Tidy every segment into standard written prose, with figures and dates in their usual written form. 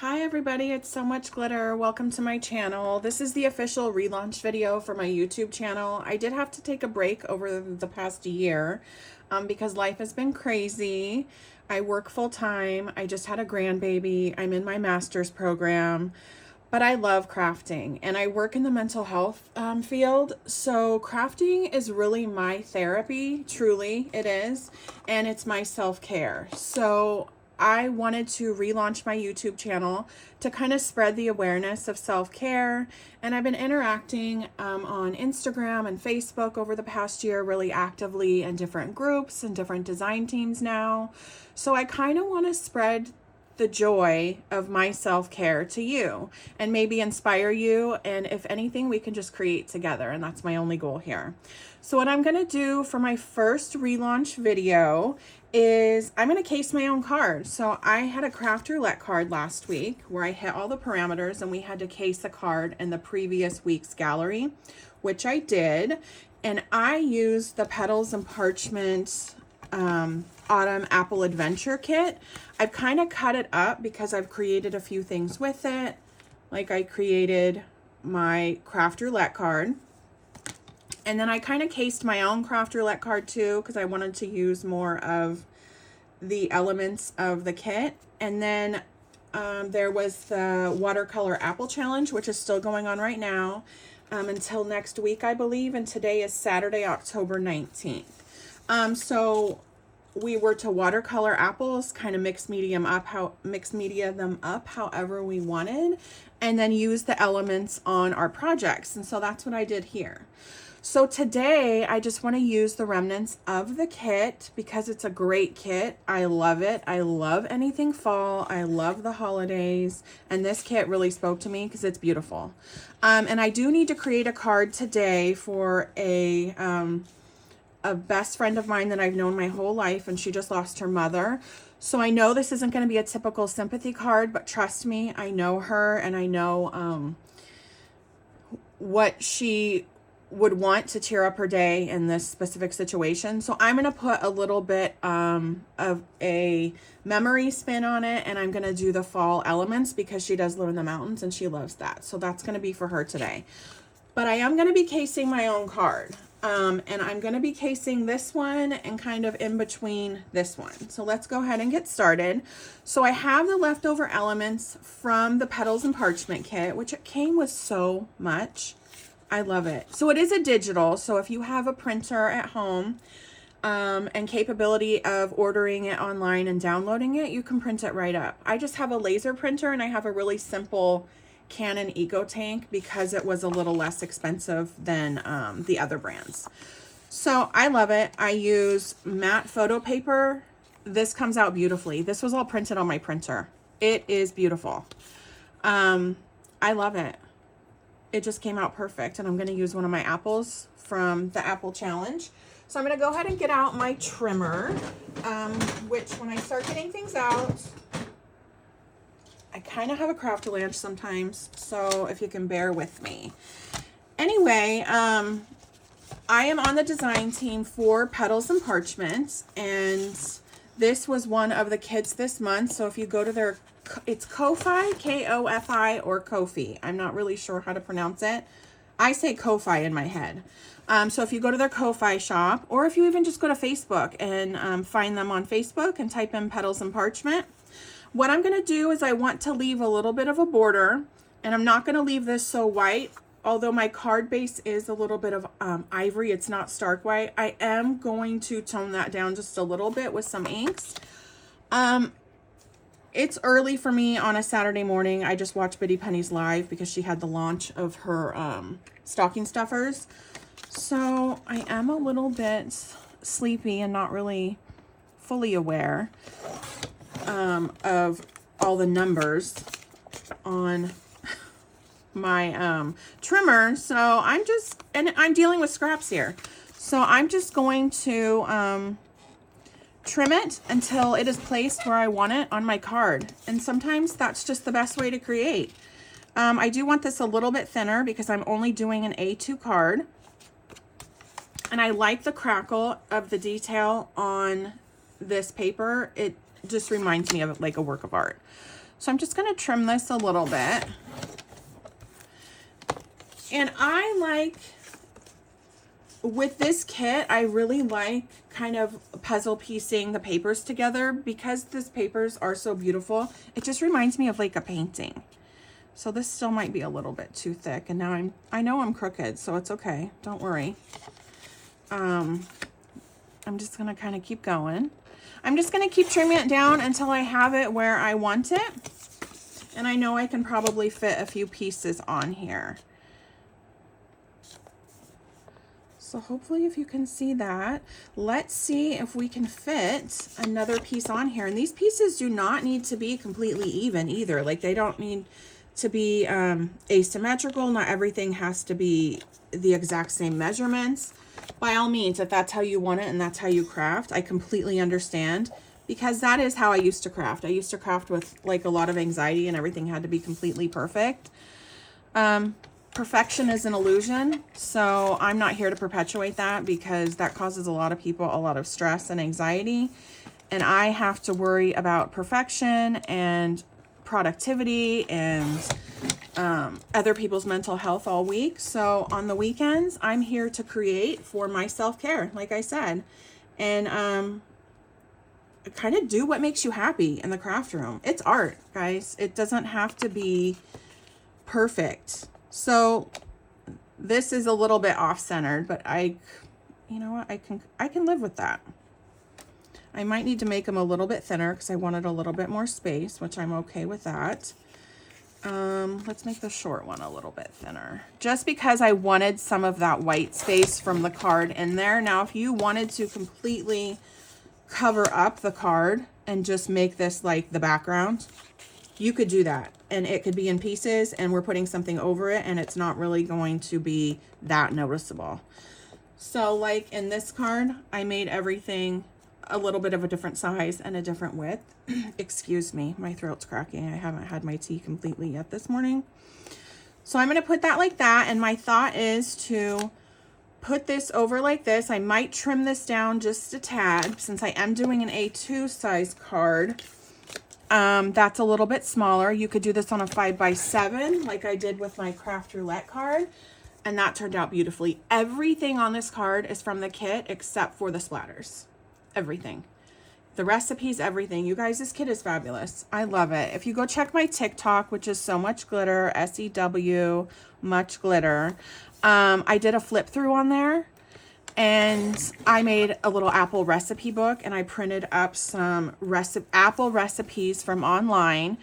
Hi everybody, it's So Much Glitter. Welcome to my channel. This is the official relaunch video for my YouTube channel. I did have to take a break over the past year because life has been crazy. I work full time. I just had a grandbaby. I'm in my master's program, but I love crafting and I work in the mental health field. So crafting is really my therapy, truly it is, and it's my self-care. So I wanted to relaunch my YouTube channel to kind of spread the awareness of self-care. And I've been interacting on Instagram and Facebook over the past year really actively in different groups and different design teams now. So I kind of want to spread the joy of my self-care to you and maybe inspire you. And if anything, we can just create together. And that's my only goal here. So what I'm going to do for my first relaunch video is I'm going to case my own card. So I had a craft roulette card last week where I hit all the parameters and we had to case a card in the previous week's gallery, which I did. And I used the Petals and Parchment Autumn Apple Adventure Kit. I've kind of cut it up because I've created a few things with it. Like I created my craft roulette card. And then I kind of cased my own craft roulette card too because I wanted to use more of the elements of the kit. And then there was the watercolor apple challenge, which is still going on right now until next week, I believe. And today is Saturday, October 19th. So we were to watercolor apples, kind of mix media them up however we wanted, and then use the elements on our projects. And so that's what I did here. So today I just want to use the remnants of the kit because it's a great kit. I love it. I love anything fall. I love the holidays. And this kit really spoke to me because it's beautiful. And I do need to create a card today for a best friend of mine that I've known my whole life, and she just lost her mother. So I know this isn't going to be a typical sympathy card, but trust me, I know her and I know what she would want to cheer up her day in this specific situation. So I'm going to put a little bit of a memory spin on it, and I'm going to do the fall elements because she does live in the mountains and she loves that. So that's going to be for her today. But I am going to be casing my own card. And I'm going to be casing this one and kind of in between this one. So let's go ahead and get started. So I have the leftover elements from the Petals and Parchment kit, which it came with so much. I love it. So it is a digital. So if you have a printer at home and capability of ordering it online and downloading it, you can print it right up. I just have a laser printer and I have a really simple Canon Eco Tank because it was a little less expensive than the other brands. So I love it. I use matte photo paper. This comes out beautifully. This was all printed on my printer. It is beautiful. I love it. It just came out perfect, and I'm going to use one of my apples from the Apple Challenge. So I'm going to go ahead and get out my trimmer, which when I start getting things out, I kind of have a craftalanche sometimes, so if you can bear with me. Anyway, I am on the design team for Petals and Parchment, and this was one of the kits this month. So if you go to their, it's Ko-Fi, K-O-F-I, or Ko-Fi. I'm not really sure how to pronounce it. I say Ko-Fi in my head. So if you go to their Ko-Fi shop, or if you even just go to Facebook and find them on Facebook and type in Petals and Parchment, what I'm going to do is I want to leave a little bit of a border, and I'm not going to leave this so white. Although my card base is a little bit of ivory, it's not stark white. I am going to tone that down just a little bit with some inks. It's early for me on a Saturday morning. I just watched Biddy Penny's live because she had the launch of her stocking stuffers. So I am a little bit sleepy and not really fully aware of all the numbers on my trimmer. So I'm dealing with scraps here. So I'm just going to trim it until it is placed where I want it on my card. And sometimes that's just the best way to create. I do want this a little bit thinner because I'm only doing an A2 card. And I like the crackle of the detail on this paper. It just reminds me of like a work of art. So I'm just going to trim this a little bit. And I like, with this kit, I really like kind of puzzle piecing the papers together because these papers are so beautiful. It just reminds me of like a painting. So this still might be a little bit too thick. And now I know I'm crooked, so it's okay. Don't worry. I'm just going to kind of keep going. I'm just going to keep trimming it down until I have it where I want it. And I know I can probably fit a few pieces on here. So hopefully if you can see that, let's see if we can fit another piece on here. And these pieces do not need to be completely even either. Like they don't need to be asymmetrical. Not everything has to be the exact same measurements. By all means, if that's how you want it and that's how you craft, I completely understand, because that is how I used to craft. I used to craft with like a lot of anxiety and everything had to be completely perfect. Perfection is an illusion, so I'm not here to perpetuate that because that causes a lot of people a lot of stress and anxiety, and I have to worry about perfection and productivity and other people's mental health all week. So on the weekends, I'm here to create for my self-care, like I said, and kind of do what makes you happy in the craft room. It's art, guys. It doesn't have to be perfect. So this is a little bit off-centered, but you know what, I can live with that. I might need to make them a little bit thinner because I wanted a little bit more space, which I'm okay with that. Let's make the short one a little bit thinner, just because I wanted some of that white space from the card in there. Now, if you wanted to completely cover up the card and just make this like the background, you could do that, and it could be in pieces and we're putting something over it and it's not really going to be that noticeable. So like in this card, I made everything a little bit of a different size and a different width. Excuse me, my throat's cracking. I haven't had my tea completely yet this morning. So I'm going to put that like that, and my thought is to put this over like this. I might trim this down just a tad since I am doing an A2 size card. That's a little bit smaller. You could do this on a 5x7 like I did with my craft roulette card, and that turned out beautifully. Everything on this card is from the kit except for the splatters. Everything. The recipes, everything. You guys, this kit is fabulous. I love it. If you go check my TikTok, which is So Much Glitter, SEW, Much Glitter, I did a flip through on there, and I made a little apple recipe book, and I printed up some apple recipes from online,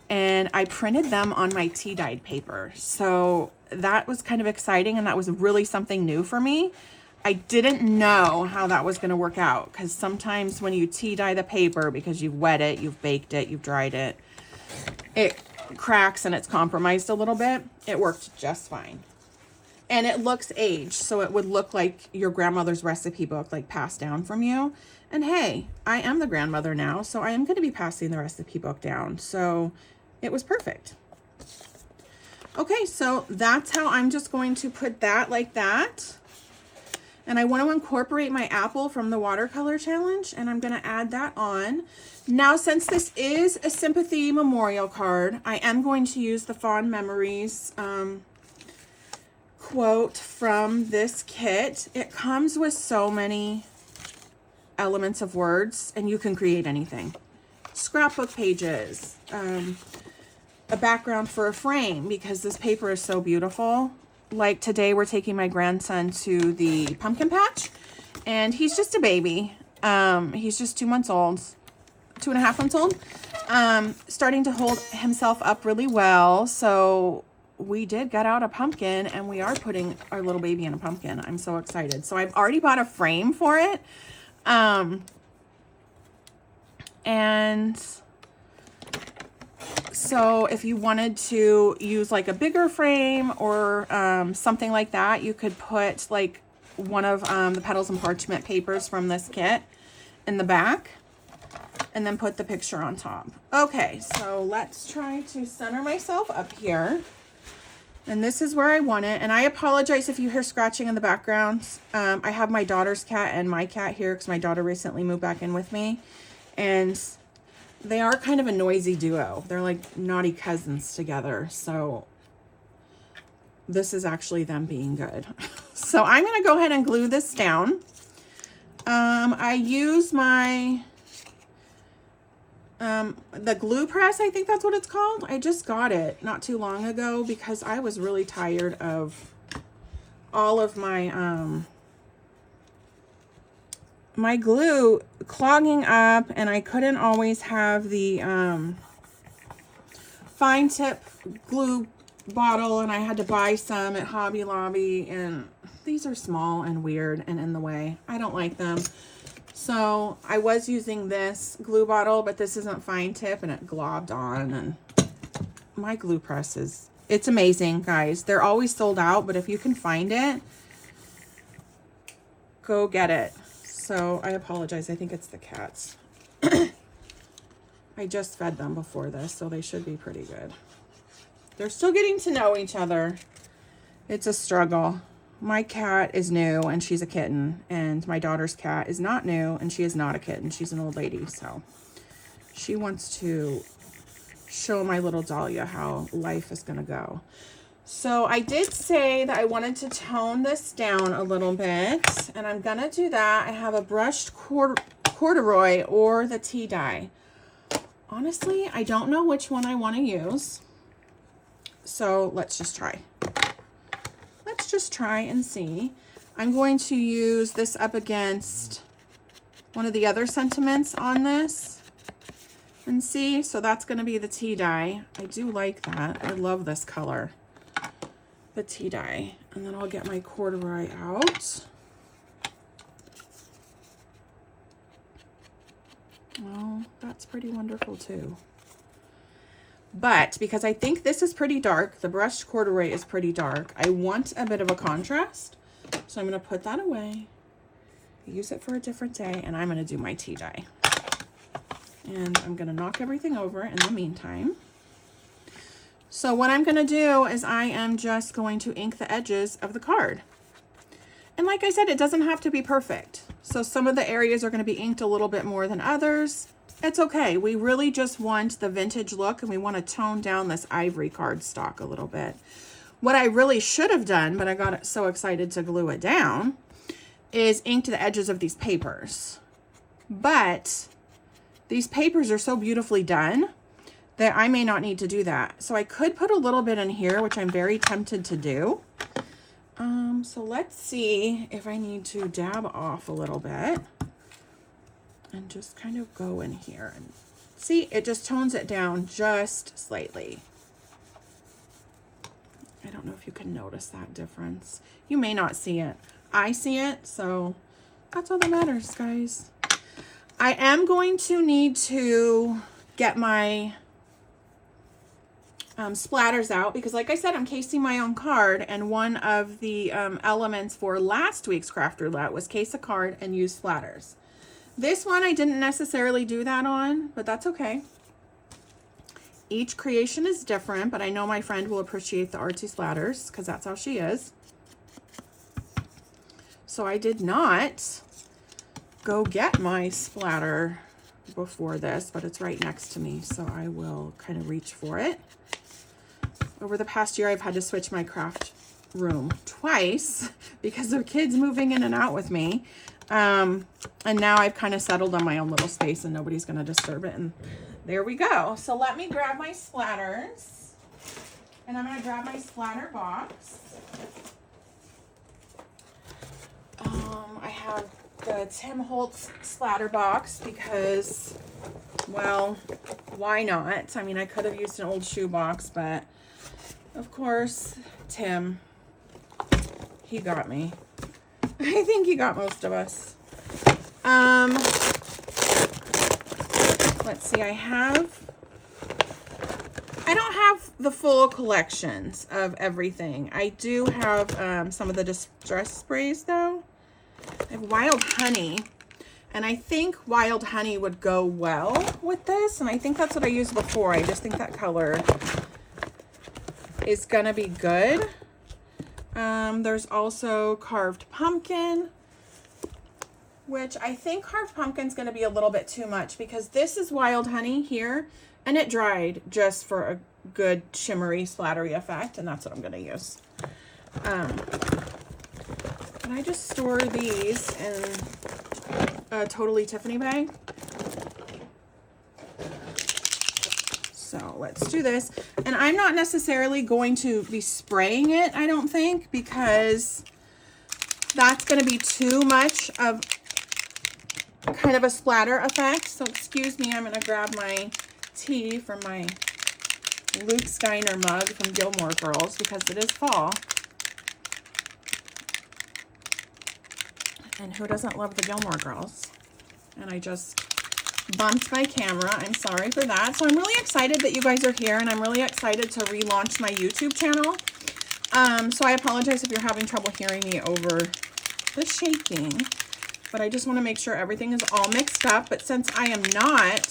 and I printed them on my tea dyed paper. So that was kind of exciting, and that was really something new for me. I didn't know how that was going to work out, because sometimes when you tea dye the paper, because you've wet it, you've baked it, you've dried it, it cracks and it's compromised a little bit. It worked just fine. And it looks aged, so it would look like your grandmother's recipe book, like passed down from you. And hey, I am the grandmother now, so I am going to be passing the recipe book down. So it was perfect. Okay, so that's how I'm just going to put that like that. And I want to incorporate my apple from the watercolor challenge, and I'm going to add that on. Now, since this is a sympathy memorial card, I am going to use the Fond Memories quote from this kit. It comes with so many elements of words, and you can create anything. Scrapbook pages, a background for a frame, because this paper is so beautiful. Like today, we're taking my grandson to the pumpkin patch, and he's just a baby. He's just 2 months old, 2.5 months old, starting to hold himself up really well. So we did get out a pumpkin, and we are putting our little baby in a pumpkin. I'm so excited. So I've already bought a frame for it. And so if you wanted to use like a bigger frame or something like that, you could put like one of the petals and parchment papers from this kit in the back, and then put the picture on top. Okay, so let's try to center myself up here. And this is where I want it. And I apologize if you hear scratching in the background. I have my daughter's cat and my cat here because my daughter recently moved back in with me. And they are kind of a noisy duo. They're like naughty cousins together. So this is actually them being good. So I'm going to go ahead and glue this down. I use my, the glue press, I think that's what it's called. I just got it not too long ago because I was really tired of all of my, my glue clogging up, and I couldn't always have the fine tip glue bottle, and I had to buy some at Hobby Lobby, and these are small and weird and in the way. I don't like them. So I was using this glue bottle, but this isn't fine tip, and it globbed on, and my glue press is, it's amazing, guys. They're always sold out, but if you can find it, go get it. So I apologize. I think it's the cats. I just fed them before this, so they should be pretty good. They're still getting to know each other. It's a struggle. My cat is new and she's a kitten, and my daughter's cat is not new and she is not a kitten. She's an old lady, so she wants to show my little Dahlia how life is going to go. So I did say that I wanted to tone this down a little bit, and I'm going to do that. I have a brushed corduroy or the tea dye. Honestly, I don't know which one I want to use. So let's just try. Let's just try and see. I'm going to use this up against one of the other sentiments on this and see. So that's going to be the tea dye. I do like that. I love this color. The tea dye, and then I'll get my corduroy out. Well, that's pretty wonderful too. But because I think this is pretty dark, the brushed corduroy is pretty dark, I want a bit of a contrast. So I'm going to put that away, use it for a different day, and I'm going to do my tea dye. And I'm going to knock everything over in the meantime. So what I'm going to do is I am just going to ink the edges of the card. And like I said, it doesn't have to be perfect. So some of the areas are going to be inked a little bit more than others. It's okay. We really just want the vintage look, and we want to tone down this ivory cardstock a little bit. What I really should have done, but I got so excited to glue it down, is inked the edges of these papers. But these papers are so beautifully done that I may not need to do that. So I could put a little bit in here, which I'm very tempted to do. So let's see if I need to dab off a little bit and just kind of go in here and see, it just tones it down just slightly. I don't know if you can notice that difference. You may not see it. I see it, so that's all that matters, guys. I am going to need to get my splatters out, because like I said, I'm casing my own card, and one of the elements for last week's craft roulette was case a card and use splatters. This one I didn't necessarily do that on, but that's okay. Each creation is different, but I know my friend will appreciate the artsy splatters because that's how she is. So I did not go get my splatter before this, but it's right next to me, so I will kind of reach for it. Over the past year, I've had to switch my craft room twice because of kids moving in and out with me. And now I've kind of settled on my own little space and nobody's going to disturb it. And there we go. So let me grab my splatters, and I'm going to grab my splatter box. I have the Tim Holtz splatter box because, well, why not? I mean, I could have used an old shoe box, but of course, Tim, he got me. I think he got most of us. Let's see, I don't have the full collections of everything. I do have some of the distress sprays though. I have Wild Honey, and I think Wild Honey would go well with this, and I think that's what I used before. I just think that color is gonna be good. There's also Carved Pumpkin. which I think carved pumpkin's going to be a little bit too much because this is wild honey here, and it dried just for a good shimmery splattery effect, and that's what I'm going to use. Can I just store these in a Totally Tiffany bag? So let's do this. And I'm not necessarily going to be spraying it, I don't think, because that's going to be too much of kind of a splatter effect. So excuse me, I'm going to grab my tea from my Luke Steiner mug from Gilmore Girls because it is fall. And who doesn't love the Gilmore Girls? And I just bumped my camera. I'm sorry for that. So I'm really excited that you guys are here, and I'm really excited to relaunch my YouTube channel. So I apologize if you're having trouble hearing me over the shaking, but I just want to make sure everything is all mixed up. But since I am not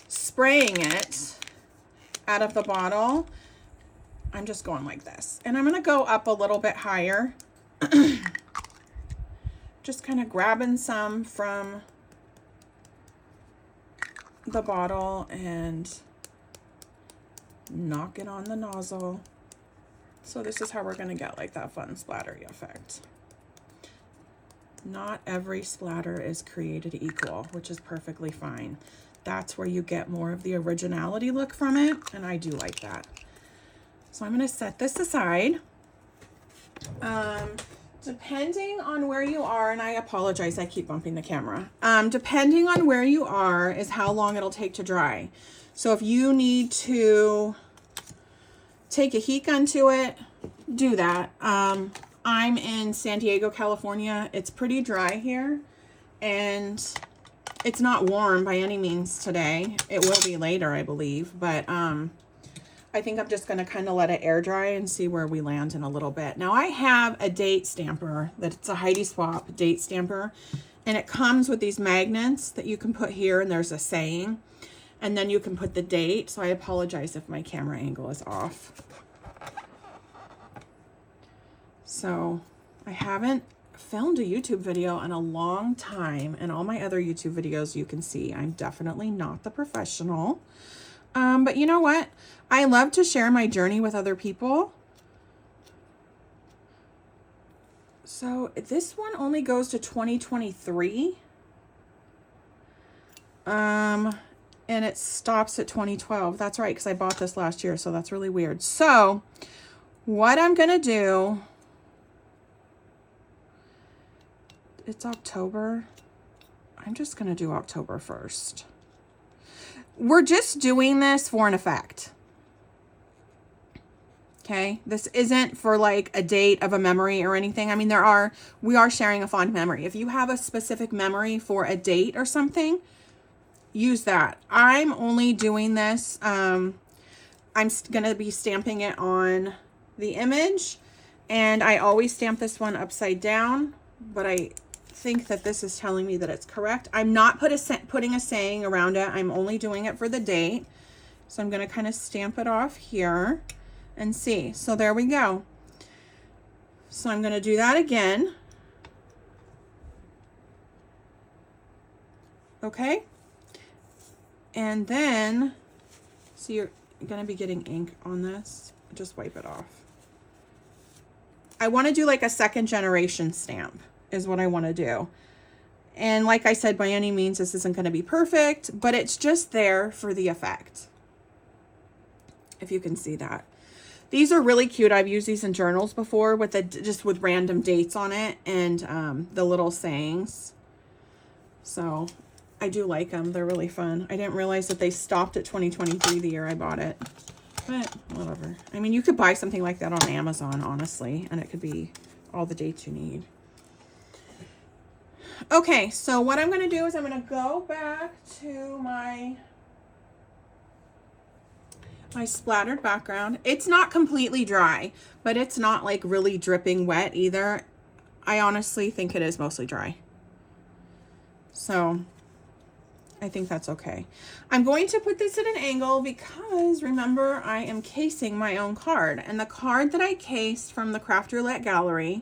spraying it out of the bottle, I'm just going like this. And I'm going to go up a little bit higher. Just kind of grabbing some from the bottle and knock it on the nozzle. So this is how we're going to get like that fun splattery effect. Not every splatter is created equal, which is perfectly fine. That's where you get more of the originality look from it, and I do like that. So I'm going to set this aside. Depending on where you are, and I apologize, I keep bumping the camera. Depending on where you are is how long it'll take to dry. So if you need to take a heat gun to it, do that. I'm in San Diego, California. It's pretty dry here, and it's not warm by any means today. It will be later, I believe, but I think I'm just going to kind of let it air dry and see where we land in a little bit. Now I have a date stamper that's a Heidi Swap date stamper, and it comes with these magnets that you can put here, and there's a saying, and then you can put the date. So I apologize if my camera angle is off. So I haven't filmed a YouTube video in a long time, and all my other YouTube videos you can see I'm definitely not the professional. But you know what? I love to share my journey with other people. So this one only goes to 2023. And it stops at 2012. That's right, because I bought this last year, so that's really weird. So what I'm going to do, it's October. I'm just going to do October 1st. We're just doing this for an effect. Okay, this isn't for like a date of a memory or anything. I mean, we are sharing a fond memory. If you have a specific memory for a date or something, use that. I'm only doing this. I'm going to be stamping it on the image, and I always stamp this one upside down, but I think that this is telling me that it's correct. I'm not putting a saying around it. I'm only doing it for the date. So I'm going to kind of stamp it off here and see. So there we go. So I'm going to do that again. Okay. And then, so you're going to be getting ink on this. Just wipe it off. I want to do like a second generation stamp is what I want to do. And like I said, by any means, this isn't going to be perfect, but it's just there for the effect. If you can see that. These are really cute. I've used these in journals before with just with random dates on it and the little sayings. So I do like them. They're really fun. I didn't realize that they stopped at 2023, the year I bought it, but whatever. I mean, you could buy something like that on Amazon, honestly, and it could be all the dates you need. Okay, so what I'm going to do is I'm going to go back to my splattered background. It's not completely dry, but it's not like really dripping wet either. I honestly think it is mostly dry. So I think that's okay. I'm going to put this at an angle because remember, I am casing my own card, and the card that I cased from the Craft Roulette Gallery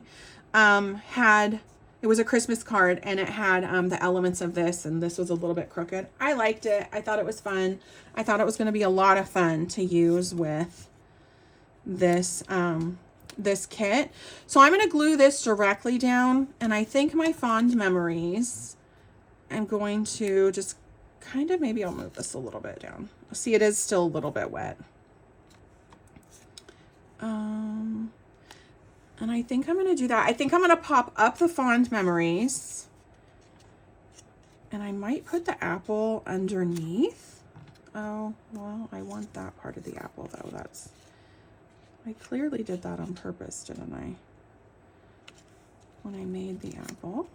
had It was a Christmas card, and it had the elements of this, and this was a little bit crooked. I liked it. I thought it was fun. I thought it was going to be a lot of fun to use with this this kit. So I'm going to glue this directly down, and I think my fond memories, I'm going to just kind of, maybe I'll move this a little bit down. See, it is still a little bit wet. And I think I'm going to do that. I think I'm going to pop up the fond memories, and I might put the apple underneath. Oh, well, I want that part of the apple though. I clearly did that on purpose, didn't I? When I made the apple.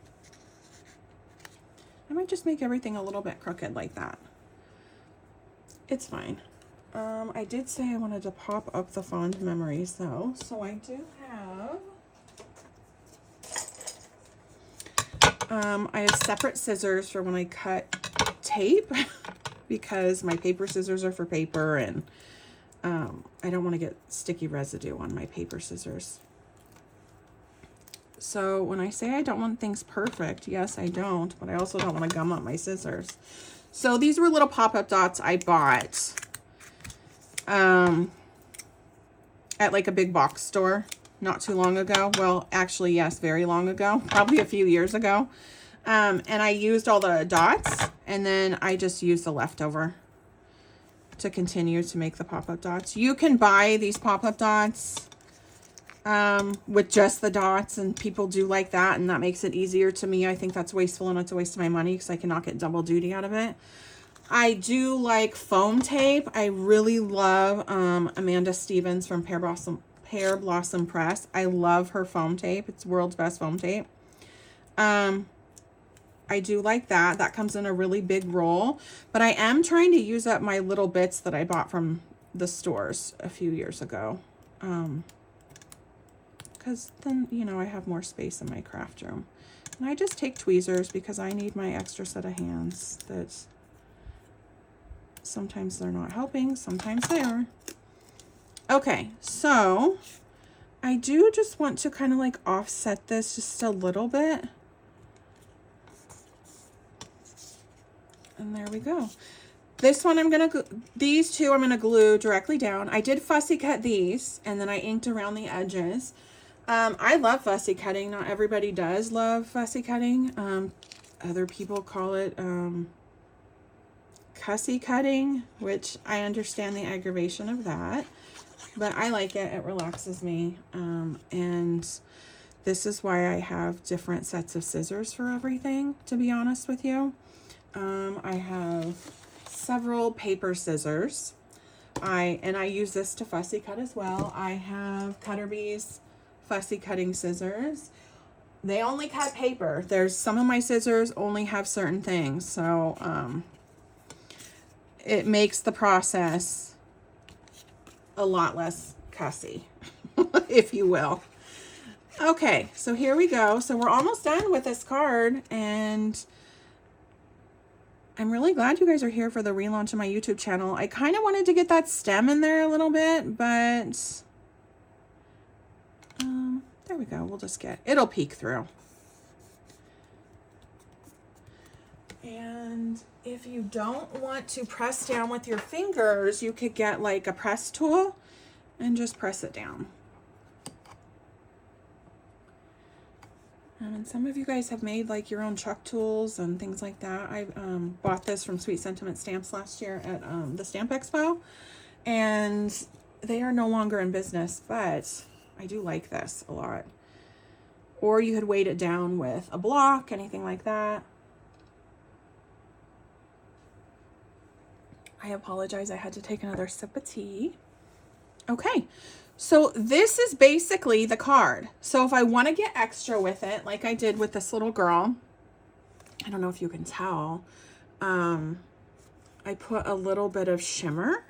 I might just make everything a little bit crooked like that. It's fine. I did say I wanted to pop up the fond memories though, so I do have I have separate scissors for when I cut tape because my paper scissors are for paper, and I don't want to get sticky residue on my paper scissors. So when I say I don't want things perfect, yes, I don't, but I also don't want to gum up my scissors. So these were little pop-up dots I bought at like a big box store not too long ago. Well, actually, yes, very long ago, probably a few years ago. And I used all the dots, and then I just used the leftover to continue to make the pop-up dots. You can buy these pop-up dots with just the dots, and people do like that, and that makes it easier. To me, I think that's wasteful, and it's a waste of my money because I cannot get double duty out of it. I do like foam tape. I really love Amanda Stevens from Pear Blossom Press. I love her foam tape. It's world's best foam tape. I do like that. That comes in a really big roll, but I am trying to use up my little bits that I bought from the stores a few years ago. Because then, you know, I have more space in my craft room. And I just take tweezers because I need my extra set of hands. That sometimes they're not helping, sometimes they are. Okay, so I do just want to kind of like offset this just a little bit. And there we go. This one these two I'm gonna glue directly down. I did fussy cut these, and then I inked around the edges. I love fussy cutting. Not everybody does love fussy cutting. Other people call it cussy cutting, which I understand the aggravation of that, but I like it. It relaxes me. And this is why I have different sets of scissors for everything, to be honest with you. I have several paper scissors. I use this to fussy cut as well. I have Cutter Bee's fussy cutting scissors. They only cut paper. There's some of my scissors only have certain things, so it makes the process a lot less cussy, if you will. Okay, so here we go. So we're almost done with this card, and I'm really glad you guys are here for the relaunch of my YouTube channel. I kind of wanted to get that stem in there a little bit, but there we go. We'll just it'll peek through. And if you don't want to press down with your fingers, you could get like a press tool and just press it down. And some of you guys have made like your own chuck tools and things like that. I bought this from Sweet Sentiment Stamps last year at the Stamp Expo, and they are no longer in business, but I do like this a lot. Or you could weight it down with a block, anything like that. I apologize, I had to take another sip of tea. Okay, so this is basically the card. So if I want to get extra with it, like I did with this little girl, I don't know if you can tell, I put a little bit of shimmer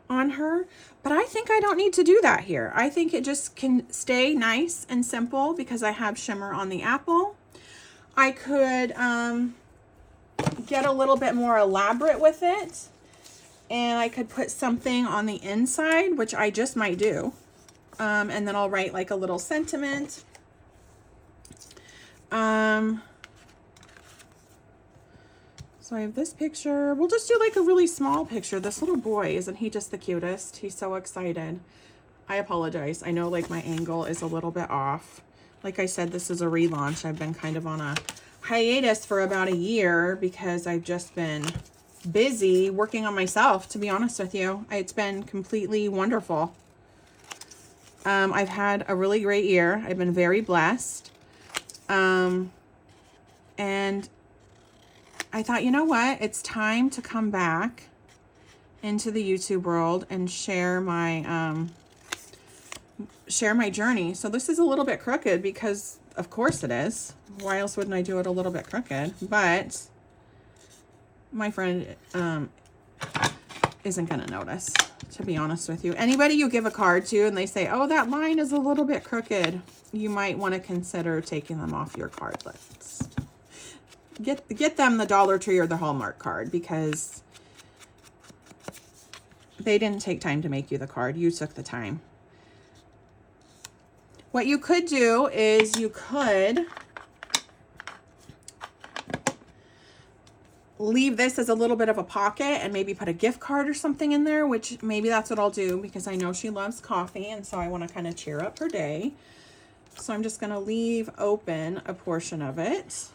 on her, but I think I don't need to do that here. I think it just can stay nice and simple because I have shimmer on the apple. I could get a little bit more elaborate with it, and I could put something on the inside, which I just might do. And then I'll write like a little sentiment. So I have this picture. We'll just do like a really small picture. This little boy, isn't he just the cutest? He's so excited. I apologize. I know like my angle is a little bit off. Like I said, this is a relaunch. I've been kind of on a hiatus for about a year because I've just been busy working on myself, to be honest with you. It's been completely wonderful. I've had a really great year. I've been very blessed. And I thought, you know what? It's time to come back into the YouTube world and share my journey. So this is a little bit crooked because of course it is. Why else wouldn't I do it a little bit crooked? But my friend isn't gonna notice, to be honest with you. Anybody you give a card to and they say, oh, that line is a little bit crooked, you might want to consider taking them off your card list. Get them the Dollar Tree or the Hallmark card, because they didn't take time to make you the card. You took the time. What you could do is you could leave this as a little bit of a pocket and maybe put a gift card or something in there, which maybe that's what I'll do because I know she loves coffee and so I want to kind of cheer up her day. So I'm just going to leave open a portion of it.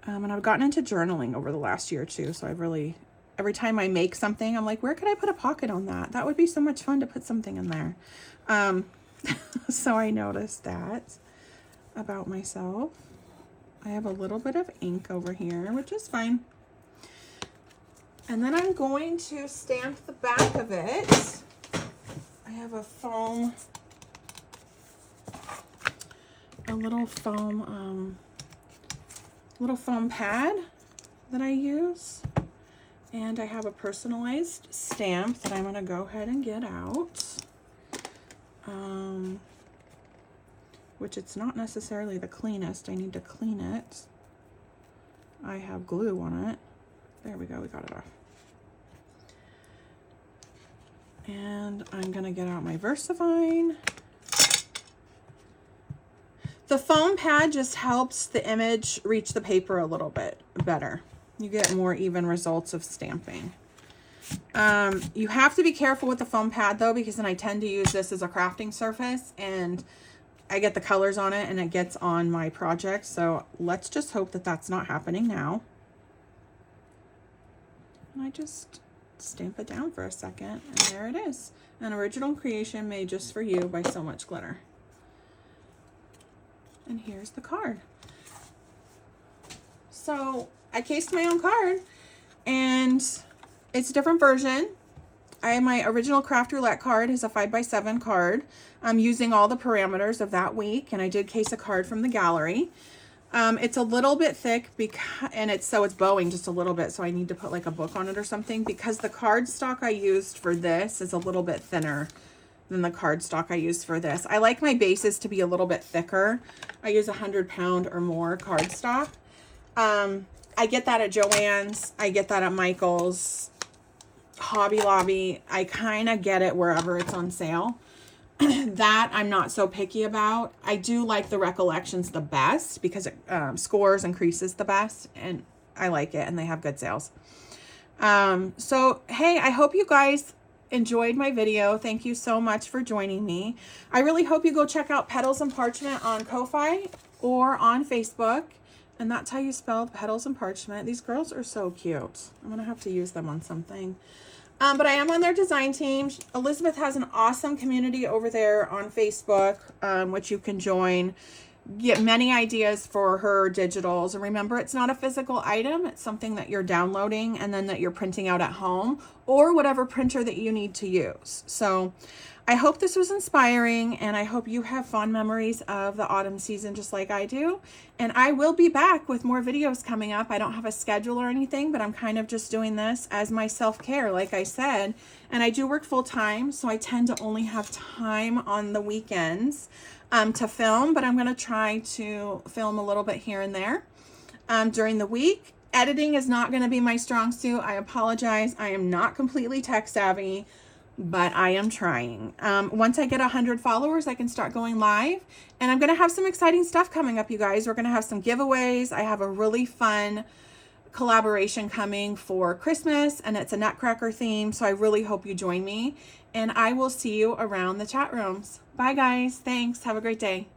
And I've gotten into journaling over the last year too. So I've really, every time I make something, I'm like, where could I put a pocket on that? That would be so much fun to put something in there. So I noticed that about myself. I have a little bit of ink over here, which is fine. And then I'm going to stamp the back of it. I have a little foam pad that I use, and I have a personalized stamp that I'm going to go ahead and get out, which it's not necessarily the cleanest. I need to clean it. I have glue on it. There we go, we got it off. And I'm going to get out my VersaFine. The foam pad just helps the image reach the paper a little bit better. You get more even results of stamping. You have to be careful with the foam pad though, because then I tend to use this as a crafting surface and I get the colors on it and it gets on my project. So let's just hope that that's not happening now. And I just stamp it down for a second and there it is. An original creation made just for you by So Much Glitter. And here's the card. So I cased my own card and it's a different version. My original Craft Roulette card is a 5x7 card. I'm using all the parameters of that week, and I did case a card from the gallery. It's a little bit thick and it's bowing just a little bit, so I need to put like a book on it or something because the cardstock I used for this is a little bit thinner than the cardstock I used for this. I like my bases to be a little bit thicker. I use 100-pound or more cardstock. I get that at Joann's. I get that at Michael's, Hobby Lobby. I kind of get it wherever it's on sale. That I'm not so picky about. I do like the Recollections the best because it scores and creases the best, and I like it, and they have good sales. So, hey, I hope you guys enjoyed my video. Thank you so much for joining me. I really hope you go check out Petals and Parchment on Ko-Fi or on Facebook. And that's how you spell Petals and Parchment. These girls are so cute. I'm going to have to use them on something. But I am on their design team. Elizabeth has an awesome community over there on Facebook, which you can join. Get many ideas for her digitals. And remember, it's not a physical item. It's something that you're downloading and then that you're printing out at home or whatever printer that you need to use. So I hope this was inspiring, and I hope you have fond memories of the autumn season just like I do. And I will be back with more videos coming up. I don't have a schedule or anything, but I'm kind of just doing this as my self-care, like I said. And I do work full time, so I tend to only have time on the weekends to film, but I'm going to try to film a little bit here and there during the week. Editing is not going to be my strong suit. I apologize. I am not completely tech savvy. but I am trying. Once I get 100 followers, I can start going live, and I'm going to have some exciting stuff coming up, you guys. We're going to have some giveaways. I have a really fun collaboration coming for Christmas, and it's a Nutcracker theme, so I really hope you join me, and I will see you around the chat rooms. Bye, guys. Thanks. Have a great day.